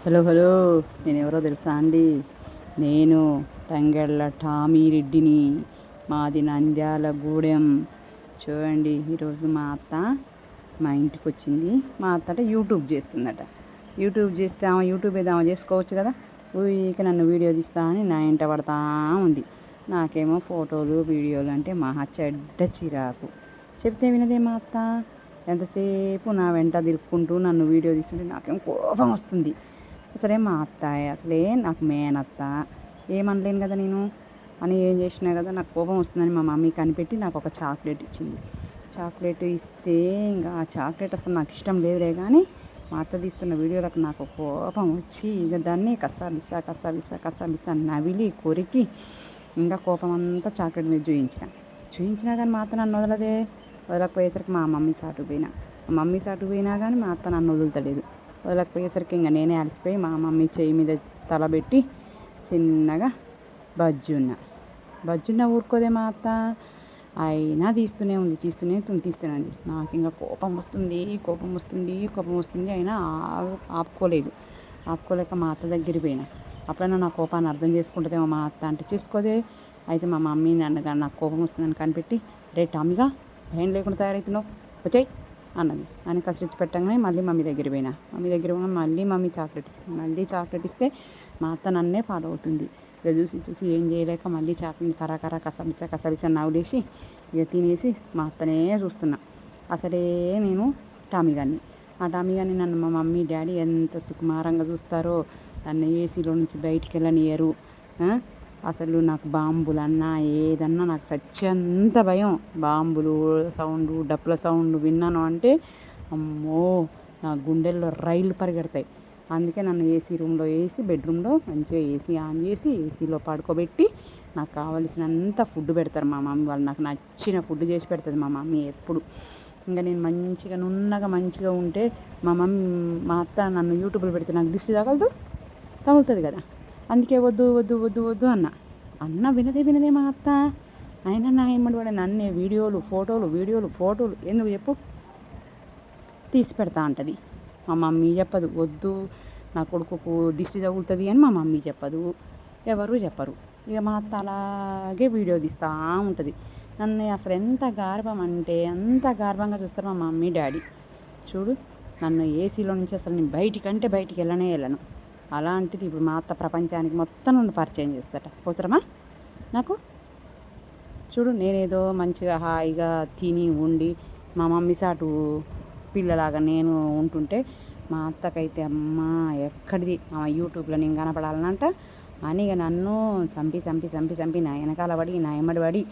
Hello hello, నేనెవరో తెలుసా అండి? నేను తంగెళ్ళ టామీ రెడ్డిని. మాది నంద్యాల గూడెం. చూడండి, ఈరోజు మా అత్త మా ఇంటికి వచ్చింది. మా అత్త అంటే యూట్యూబ్ చేస్తుందట. యూట్యూబ్ చేస్తే ఆమె యూట్యూబ్ ఏదో ఆమె చేసుకోవచ్చు కదా. ఊరికే నన్ను వీడియో తీస్తా అని నా ఇంట పడతా ఉంది. నాకేమో ఫోటోలు వీడియోలు అంటే మహా చెడ్డ చిరాకు. చెప్తే వినదే మా అత్త. ఎంతసేపు నా వెంట తిరుక్కుంటూ నన్ను వీడియో తీస్తుంటే నాకేమో కోపం వస్తుంది. అసలే మా అత్తాయ, అసలే నాకు మేనత్త, ఏమనలేను కదా నేను అని. ఏం చేసినా కదా నాకు కోపం వస్తుందని మా మమ్మీ కనిపెట్టి నాకు ఒక చాక్లెట్ ఇచ్చింది. చాక్లెట్ ఇస్తే ఇంకా ఆ చాక్లెట్ అసలు నాకు ఇష్టం లేదులే, కానీ మా అత్త తీస్తున్న వీడియోలకు నాకు కోపం వచ్చి ఇక దాన్ని కసా బిసా నవిలి కొరికి ఇంకా కోపం అంతా చాక్లెట్ మీద చూయించినా కానీ మా అత్త నన్ను వదలకపోయేసరికి మా మమ్మీ సాటు పోయినా కానీ మా అత్త నన్ను వదులుతలేదు. వదలకపోయేసరికి ఇంకా నేనే అలసిపోయి మా మమ్మీ చేయి మీద తలబెట్టి చిన్నగా బజ్జున్న ఊరుకోదే మా అత్త. అయినా తీస్తూనే ఉంది. నాకు ఇంకా కోపం వస్తుంది. అయినా ఆపుకోలేక మా అత్త దగ్గరికి పోయినా. అప్పుడైనా నా కోపాన్ని అర్థం చేసుకుంటుందేమో మా అత్త అంటే చేసుకోదే. అయితే మా మమ్మీ నాకు కోపం వస్తుందని కనిపెట్టి, రే టామిగా, భయం లేకుండా తయారవుతున్నావు, వచ్చాయి అన్నది. అని కసిరిచ్చి పెట్టగానే మళ్ళీ మమ్మీ దగ్గర పోయినా. మళ్ళీ మమ్మీ చాక్లెట్ ఇస్తే మా అత్త నన్నే ఫాలో అవుతుంది. ఇక చూసి ఏం చేయలేక మళ్ళీ చాక్లెట్ కసబిస నవ్వులేసి ఇక తినేసి మా అత్తనే చూస్తున్నా. అసలే నేను టామీ గారిని నన్ను మా మమ్మీ డాడీ ఎంత సుకుమారంగా చూస్తారో. నన్ను ఏసీలో నుంచి బయటికి వెళ్ళనియరు. అసలు నాకు బాంబులన్నా ఏదన్నా నాకు చచ్చేంత భయం. బాంబులు సౌండ్, డప్పుల సౌండ్ విన్నాను అంటే అమ్మో, నా గుండెల్లో రైళ్ళు పరిగెడతాయి. అందుకే నన్ను ఏసీ రూమ్లో వేసి, బెడ్రూమ్లో మంచిగా ఏసీ ఆన్ చేసి ఏసీలో పడుకోబెట్టి నాకు కావలసినంత ఫుడ్ పెడతారు మా మమ్మీ వాళ్ళు. నాకు నచ్చిన ఫుడ్ చేసి పెడుతుంది మా మమ్మీ ఎప్పుడు. ఇంకా నేను మంచిగా నున్నగా మంచిగా ఉంటే మా అత్త నన్ను యూట్యూబ్లో పెడితే నాకు దిష్టి తగులుతుంది కదా. అందుకే వద్దు అన్న వినదే మా అత్త. అయినా నా ఏమడి వాడే నన్నే వీడియోలు ఎందుకు చెప్పు, తీసి పెడతా అంటది. మా మమ్మీ చెప్పదు వద్దు నా కొడుకుకు దిష్టి తగులుతుంది అని. మా మమ్మీ చెప్పదు, ఎవరు చెప్పరు. ఇక మా అత్త అలాగే వీడియో తీస్తూ ఉంటుంది. నన్ను అసలు ఎంత గార్వం అంటే అంత గార్వంగా చూస్తారు మా మమ్మీ డాడీ. చూడు, నన్ను ఏసీలో నుంచి అసలు నేను బయటికి వెళ్ళను. అలాంటిది ఇప్పుడు మా అత్త ప్రపంచానికి మొత్తం నన్ను పరిచయం చేస్తాట. అవసరమా నాకు? చూడు, నేనేదో మంచిగా హాయిగా తిని ఉండి మా మమ్మీ సాటు పిల్లలాగా నేను ఉంటుంటే మా అత్తకైతే అమ్మ ఎక్కడిది ఆ యూట్యూబ్లో నేను కనపడాలనంట అని ఇక నన్ను చంపి నా వెనకాల పడి నా ఎమ్మడి పడి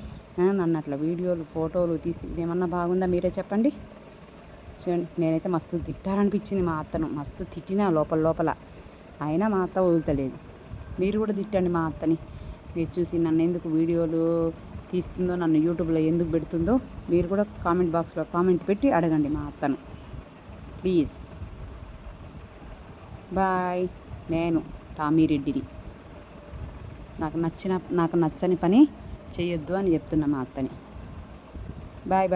నన్ను అట్లా వీడియోలు ఫోటోలు తీసి ఇదేమన్నా బాగుందా మీరే చెప్పండి. చూడండి, నేనైతే మస్తు తిట్టాలనిపించింది మా అత్తను. మస్తు తిట్టినా లోపల. అయినా మా అత్త వదులుతలేదు. మీరు కూడా తిట్టండి మా అత్తని. మీరు చూసి నన్ను ఎందుకు వీడియోలు తీస్తుందో, నన్ను యూట్యూబ్లో ఎందుకు పెడుతుందో మీరు కూడా కామెంట్ బాక్స్లో కామెంట్ పెట్టి అడగండి మా అత్తను, ప్లీజ్. బాయ్. నేను టామీ రెడ్డిని. నాకు నచ్చని పని చేయొద్దు అని చెప్తున్నా మా అత్తని. బాయ్.